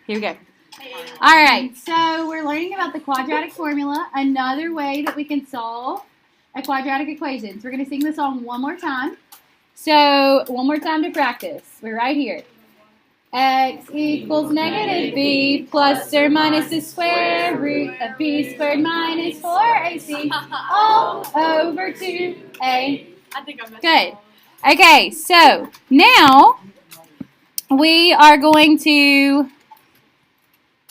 Here we go. All right, so we're learning about the quadratic formula, another way that we can solve a quadratic equation. So we're going to sing the song one more time. So one more time to practice. We're right here. X equals negative b plus or minus the square root of b squared minus 4ac all over 2a. I think I'm good. Okay, so now we are going to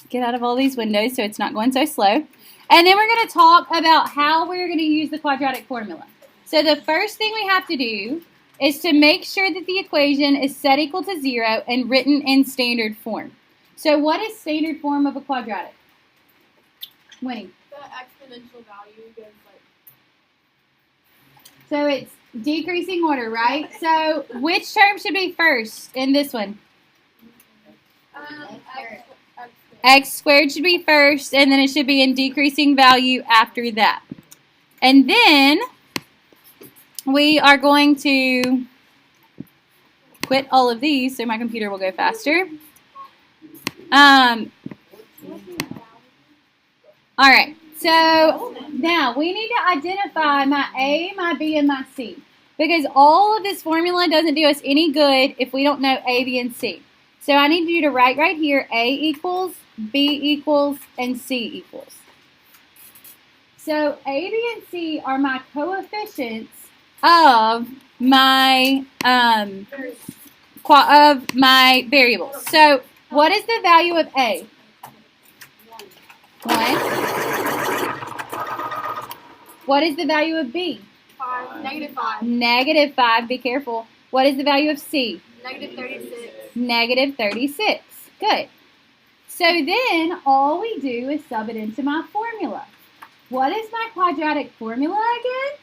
get out of all these windows so it's not going so slow. And then we're going to talk about how we're going to use the quadratic formula. So the first thing we have to do is to make sure that the equation is set equal to 0 and written in standard form. So what is standard form of a quadratic? Winnie. The exponential value goes like... So it's decreasing order, right? So which term should be first in this one? X squared should be first, and then it should be in decreasing value after that. And then we are going to quit all of these so my computer will go faster. All right, so now we need to identify my A, my B, and my C, because all of this formula doesn't do us any good if we don't know A, B, and C. So I need you to write right here A equals, B equals, and C equals. So A, B, and C are my coefficients of my variables. So what is the value of A? 1. What is the value of B? 5. Negative 5. Negative 5. Be careful. What is the value of C? Negative 36. Negative 36. Good. So then all we do is sub it into my formula. What is my quadratic formula again?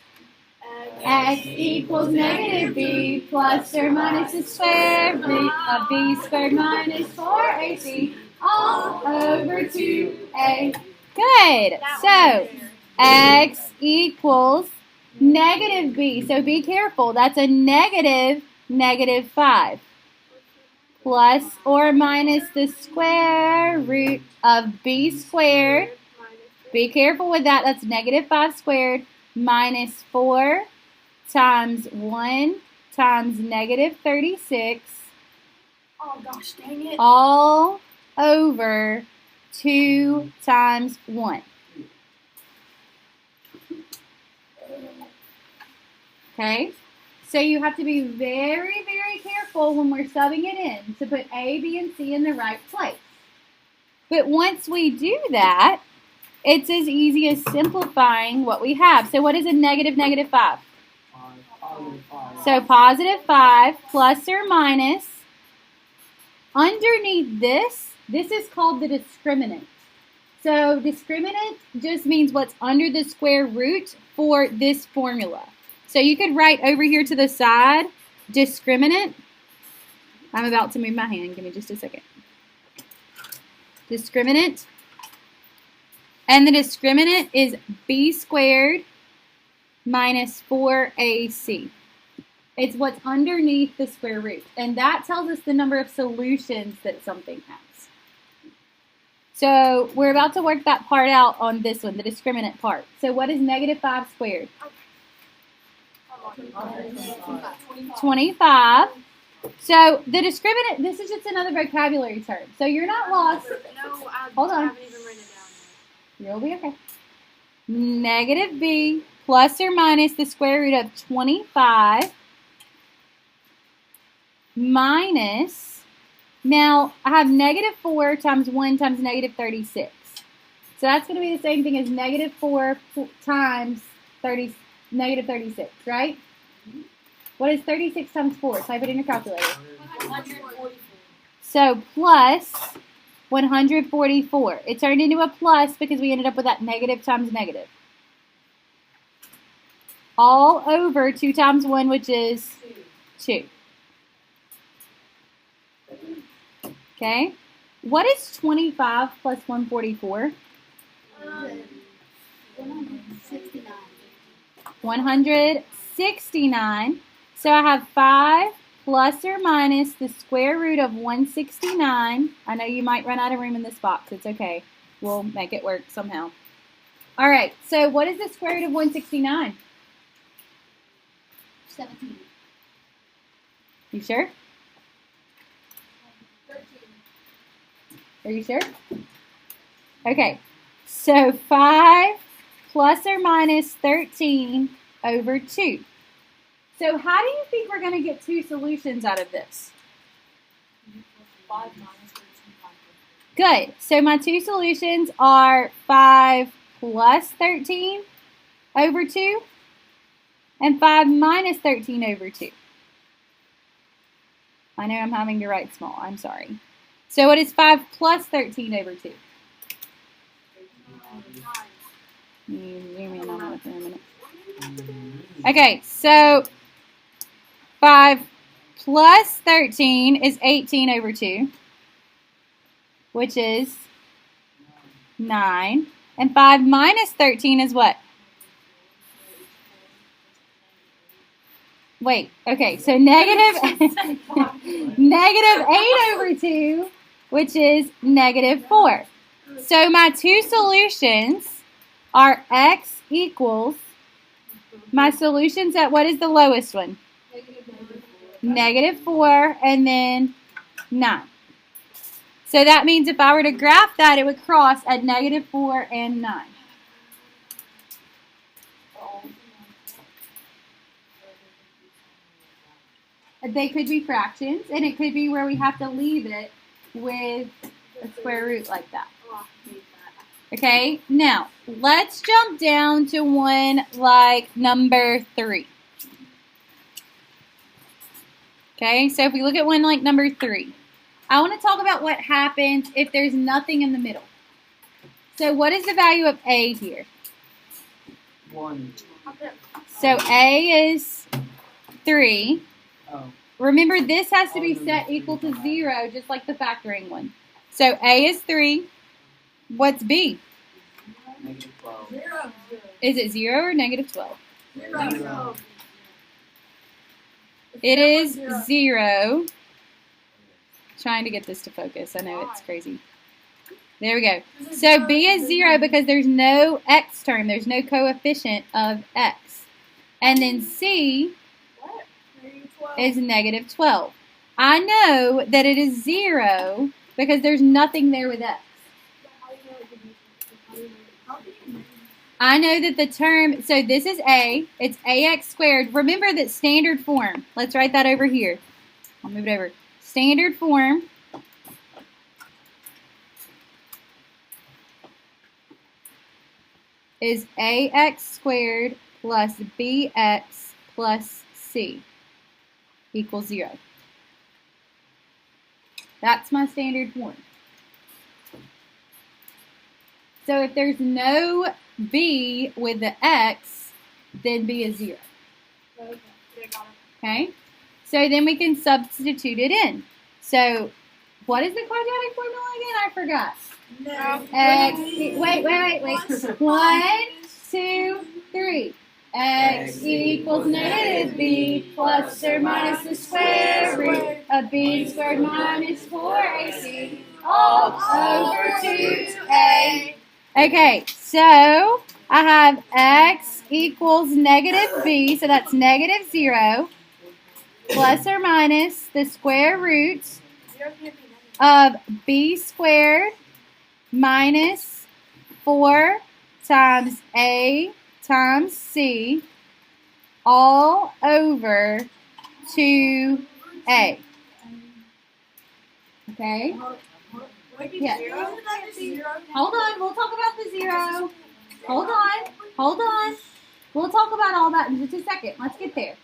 X equals negative b plus or minus the square root of b squared minus 4ac all over 2a. Good. So x equals negative b. So be careful. That's a negative 5. Plus or minus the square root of b squared. Be careful with that. That's negative 5 squared minus 4 times 1 times negative 36. Oh gosh, dang it. All over 2 times 1. Okay? So you have to be very, very careful when we're subbing it in to put A, B, and C in the right place. But once we do that, it's as easy as simplifying what we have. So what is a negative 5? So positive 5 plus or minus. Underneath this is called the discriminant. So discriminant just means what's under the square root for this formula. So you could write over here to the side, discriminant. I'm about to move my hand. Give me just a second. Discriminant. And the discriminant is b squared minus 4ac. It's what's underneath the square root. And that tells us the number of solutions that something has. So we're about to work that part out on this one, the discriminant part. So what is negative 5 squared? 25. So the discriminant, this is just another vocabulary term. So you're not lost. Hold on. You'll be okay. Negative b plus or minus the square root of 25 minus, now I have negative 4 times 1 times negative 36. So that's going to be the same thing as negative 4 times negative 36, right? What is 36 times 4? Type it in your calculator. 144. So plus 144. It turned into a plus because we ended up with that negative times negative. All over 2 times 1, which is 2. Okay. What is 25 plus 144? 169. So I have 5 plus or minus the square root of 169. I know you might run out of room in this box. It's okay. We'll make it work somehow. All right, so what is the square root of 169? 17. You sure? 13. Are you sure? Okay, so 5 plus or minus 13 over 2. So how do you think we're going to get two solutions out of this? 5 minus 13. Good. So my two solutions are 5 plus 13 over 2 and 5 minus 13 over 2. I know I'm having to write small. I'm sorry. So what is 5 plus 13 over 2? You zoom in on it for a minute. Okay, so 5 plus 13 is 18 over 2, which is 9. And 5 minus 13 is what? Wait, okay, so negative, negative 8 over 2, which is negative 4. So my two solutions are x equals, my solutions at what is the lowest one? Negative 4 and then 9. So that means if I were to graph that, it would cross at negative 4 and 9. They could be fractions, and it could be where we have to leave it with a square root like that. Okay, now let's jump down to one like number 3. Okay, so if we look at one like number 3, I want to talk about what happens if there's nothing in the middle. So what is the value of A here? 1. So A is 3. Oh. Remember, this has to be set equal to 0, just like the factoring one. So A is 3. What's B? Negative 12. 0. Is it 0 or negative 12? 0. It is 0. Trying to get this to focus. I know it's crazy. There we go. So B is 0 because there's no x term. There's no coefficient of x. And then C is negative 12. I know that it is 0 because there's nothing there with x. I know that the term, so this is A. It's ax squared. Remember that standard form. Let's write that over here. I'll move it over. Standard form is ax squared plus bx plus c equals 0. That's my standard form. So if there's no b with the x, then b is 0. Okay? So then we can substitute it in. So what is the quadratic formula again? I forgot. No. X, wait. 1, 2, 3. X equals negative b plus or minus the square root of b squared minus 4ac all over 2a. Okay, so I have x equals negative b, so that's negative 0, plus or minus the square root of b squared minus 4 times a times c all over 2a. Okay? Yeah. Hold on, we'll talk about the 0. Hold on. We'll talk about all that in just a second. Let's get there.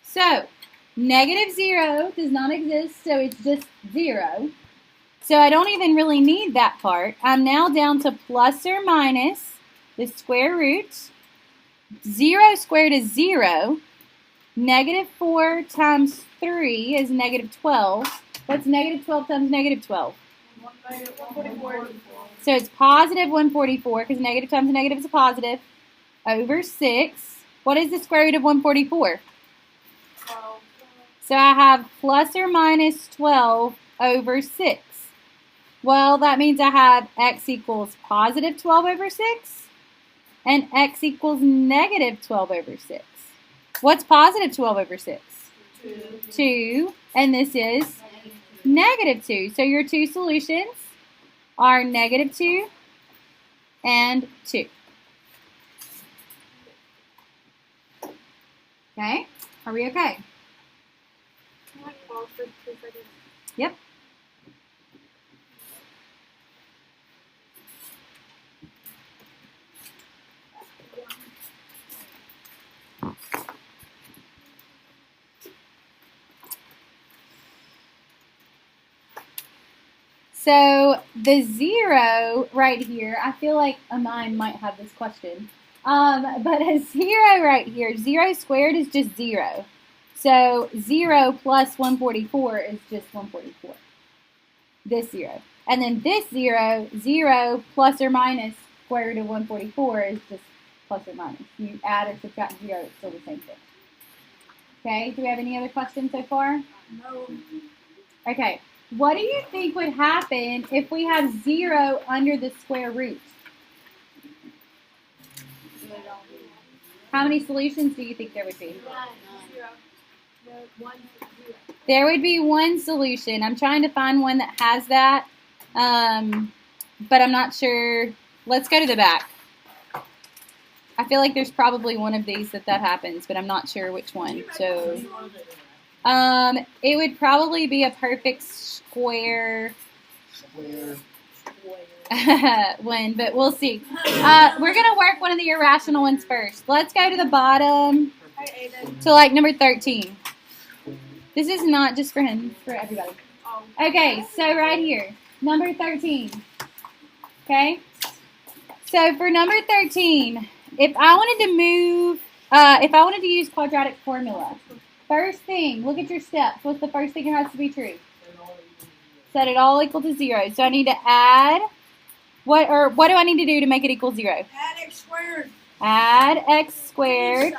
So, negative 0 does not exist, so it's just 0. So I don't even really need that part. I'm now down to plus or minus the square root. 0 squared is 0. Negative 4 times 3 is negative 12. What's negative 12 times negative 12? 144. So it's positive 144 because negative times negative is a positive. Over 6. What is the square root of 144? 12. So I have plus or minus 12 over 6. Well, that means I have x equals positive 12 over 6 and x equals negative 12 over 6. What's positive 12 over 6? 2. And this is negative 2. So your two solutions are negative 2 and 2. Okay? Are we okay? Can I pause for 2 seconds? Yep. So the 0 right here, I feel like mine might have this question. But a 0 right here, 0 squared is just 0. So 0 plus 144 is just 144. This 0. And then this 0, 0 plus or minus square root of 144 is just plus or minus. You add or subtract 0, it's still the same thing. Okay, do we have any other questions so far? No. Okay, what do you think would happen if we have 0 under the square root? How many solutions do you think there would be? 0. No, 1, 0. There would be one solution. I'm trying to find one that has that, but I'm not sure. Let's go to the back. I feel like there's probably one of these that happens, but I'm not sure which one. So, it would probably be a perfect square one, but we'll see. We're going to work one of the irrational ones first. Let's go to the bottom to like number 13. This is not just for him, it's for everybody. Okay, so right here, number 13. Okay? So for number 13, if I wanted to move, if I wanted to use quadratic formula, first thing, look at your steps. What's the first thing that has to be true? Set it all equal to 0. So I need to add, what do I need to do to make it equal 0? Add x squared. Add x squared.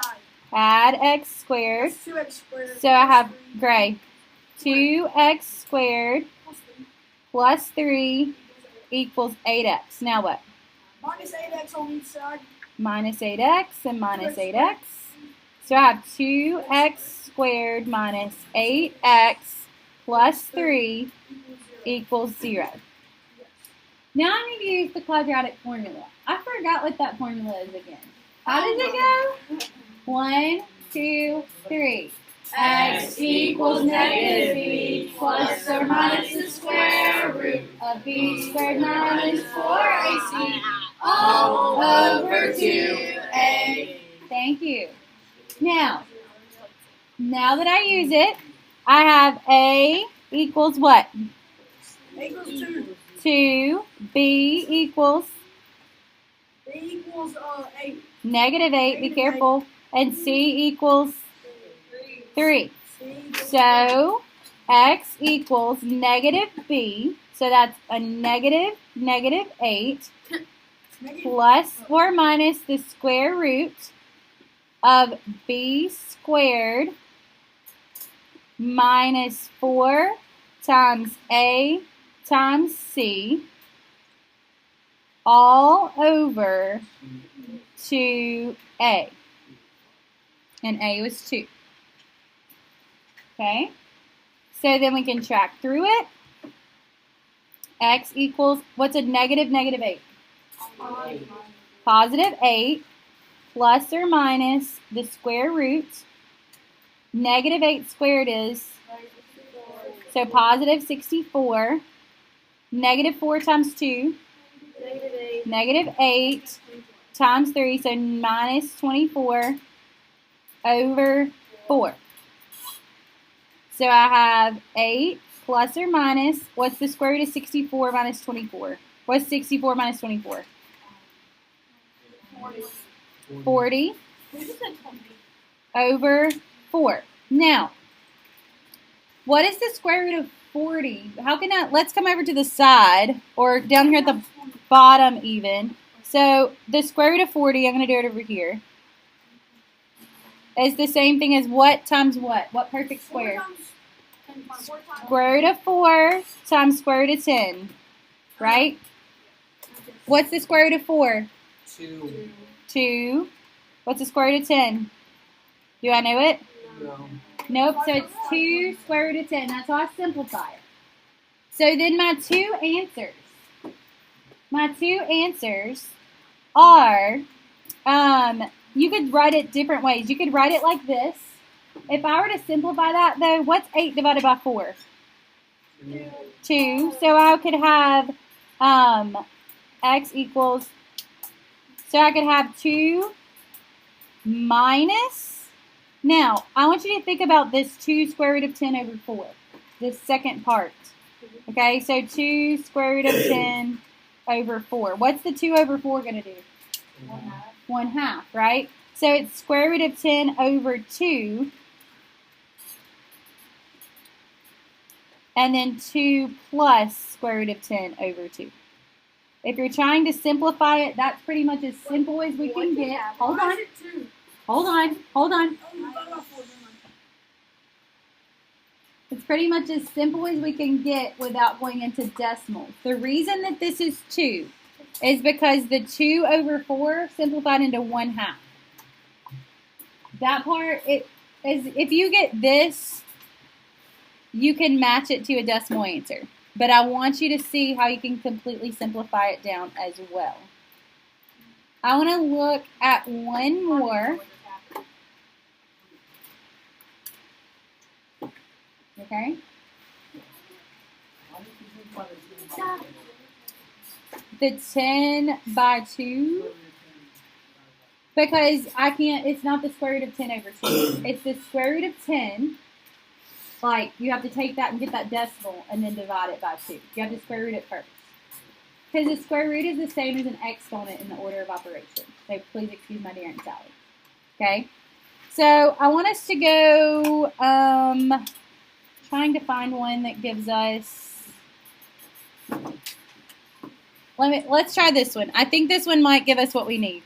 Add x squared. That's 2x squared. So I have gray. 2x squared plus 3 equals 8x. Now what? Minus 8x on each side. Minus 8x and minus 8x. So I have 2x squared minus 8x plus 3 equals 0. Now I need to use the quadratic formula. I forgot what that formula is again. How does it go? 1, 2, 3. X equals negative b plus or minus the square root of b squared minus 4ac all over 2a. Thank you. Now that I use it, I have a equals what? A equals 2. 2. B equals? B equals 8. Negative 8. Be careful. And C equals 3. So x equals negative b. So that's a negative 8 plus or minus the square root of b squared minus 4 times a times c all over 2a. And a was 2. Okay? So then we can track through it. X equals, what's a negative 8? Positive 8 plus or minus the square root. Negative 8 squared is, so positive 64. Negative 4 times 2. Negative 8 times 3, so minus 24 over 4. So I have 8 plus or minus, what's the square root of 64 minus 24? What's 64 minus 24? 40 over 4. Now, what is the square root of 40? How can I, let's come over to the side, or down here at the bottom even. So the square root of 40, I'm going to do it over here. is the same thing as what times what? What perfect square? 4 times. Square root of 4 times square root of 10, right? What's the square root of 4? 2. 2. What's the square root of 10? Do I know it? No. Nope, so it's 2 square root of 10. That's how I simplify it. So then my two answers are, you could write it different ways. You could write it like this. If I were to simplify that, though, what's 8 divided by 4? 2. So I could have x equals, so I could have 2 minus, now I want you to think about this 2 square root of 10 over 4, this second part. Okay, so 2 square root of 10 over 4. What's the 2 over 4 going to do? 1/2, right? So it's square root of 10 over 2. And then 2 plus square root of 10 over 2. If you're trying to simplify it, that's pretty much as simple as we can get. Hold on. It's pretty much as simple as we can get without going into decimals. The reason that this is 2 is because the 2 over 4 simplified into 1/2. That part, it is, if you get this, you can match it to a decimal answer. But I want you to see how you can completely simplify it down as well. I want to look at one more. Okay? The 10 by 2. Because I can't, it's not the square root of 10 over 2. It's the square root of 10. Like, you have to take that and get that decimal and then divide it by 2. You have to square root it first. Because the square root is the same as an exponent in the order of operation. So please excuse my dear Aunt Sally. Okay? So I want us to go, trying to find one that gives us, let's try this one. I think this one might give us what we need.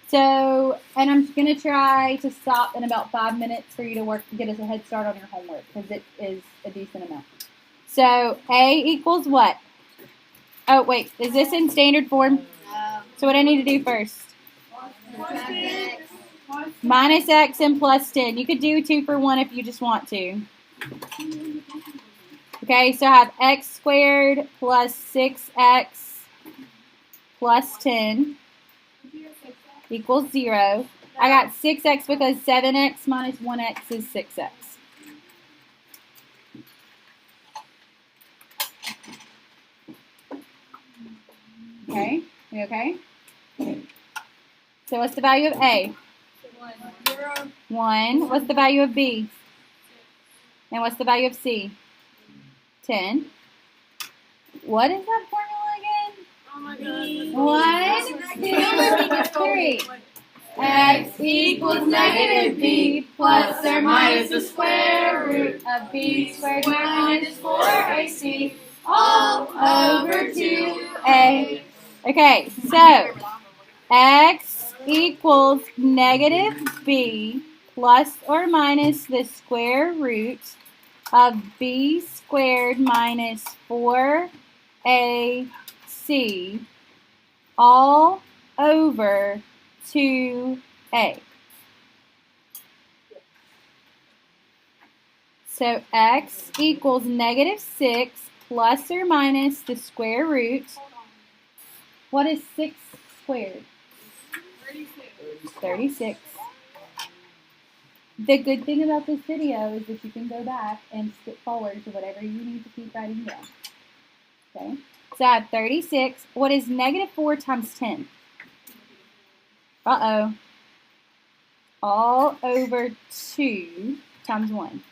So, and I'm going to try to stop in about 5 minutes for you to get us a head start on your homework because it is a decent amount. So, A equals what? Oh, wait. Is this in standard form? So what I need to do first? Minus x and plus 10. You could do 2 for 1 if you just want to. Okay, so I have x squared plus 6x plus 10 equals 0. I got 6x because 7x minus 1x is 6x. Okay, you okay? So what's the value of A? 1. What's the value of B? And what's the value of C? 10. What is that formula again? Oh my God. 1, 2, 3. X equals negative B plus or minus the square root of B squared minus 4AC all over 2A. Okay, so X equals negative B plus or minus the square root of B squared minus 4AC all over 2A. So X equals negative 6 plus or minus the square root. What is 6 squared? 36. The good thing about this video is that you can go back and skip forward to whatever you need to keep writing down. Okay? So I have 36. What is negative 4 times 10? Uh-oh. All over 2 times 1.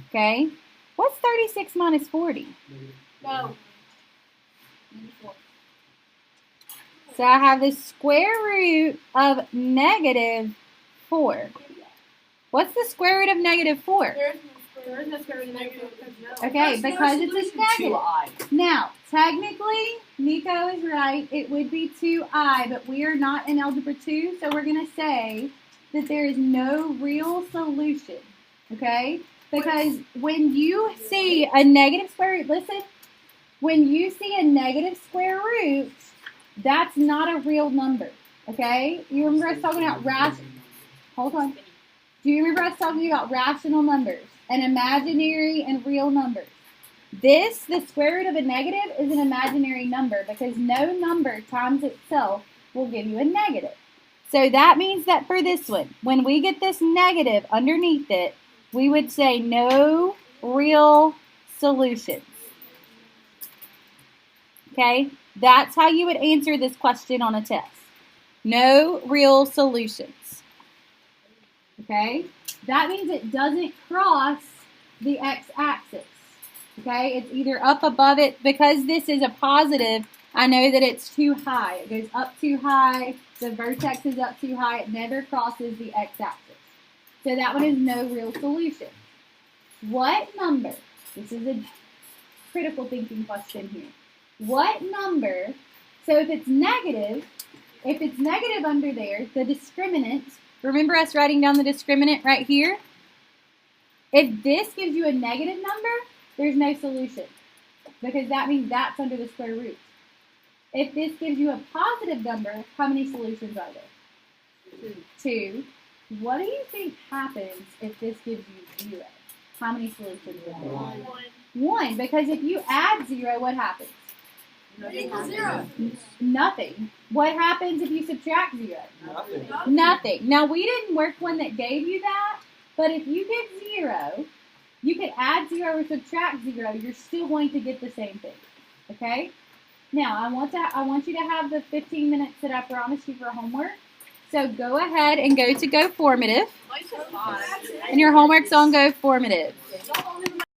Okay? What's 36 minus 40? No. So I have the square root of negative 4. What's the square root of negative 4? There is no square root of negative. Okay, because it's a negative. 2i. Now, technically, Nico is right. It would be 2i, but we are not in Algebra 2, so we're going to say that there is no real solution, okay? Because when you see a negative square root, listen, when you see a negative square root, that's not a real number, okay? You remember us talking about hold on. Do you remember us talking about rational numbers and imaginary and real numbers? The square root of a negative, is an imaginary number because no number times itself will give you a negative. So that means that for this one, when we get this negative underneath it, we would say no real solutions. Okay? That's how you would answer this question on a test. No real solutions. Okay? That means it doesn't cross the x-axis. Okay? It's either up above it. Because this is a positive, I know that it's too high. It goes up too high. The vertex is up too high. It never crosses the x-axis. So that one is no real solution. What number, this is a critical thinking question here. What number, so if it's negative under there, the discriminant, remember us writing down the discriminant right here? If this gives you a negative number, there's no solution. Because that means that's under the square root. If this gives you a positive number, how many solutions are there? 2. What do you think happens if this gives you 0? How many solutions are there? 1. Because if you add 0, what happens? Zero. Nothing. What happens if you subtract 0? Nothing. Nothing. Now, we didn't work one that gave you that, but if you get 0, you can add 0 or subtract 0. You're still going to get the same thing. Okay? Now, I want you to have the 15 minutes that I promised you for homework. So go ahead and go to Go Formative. And your homework's on Go Formative.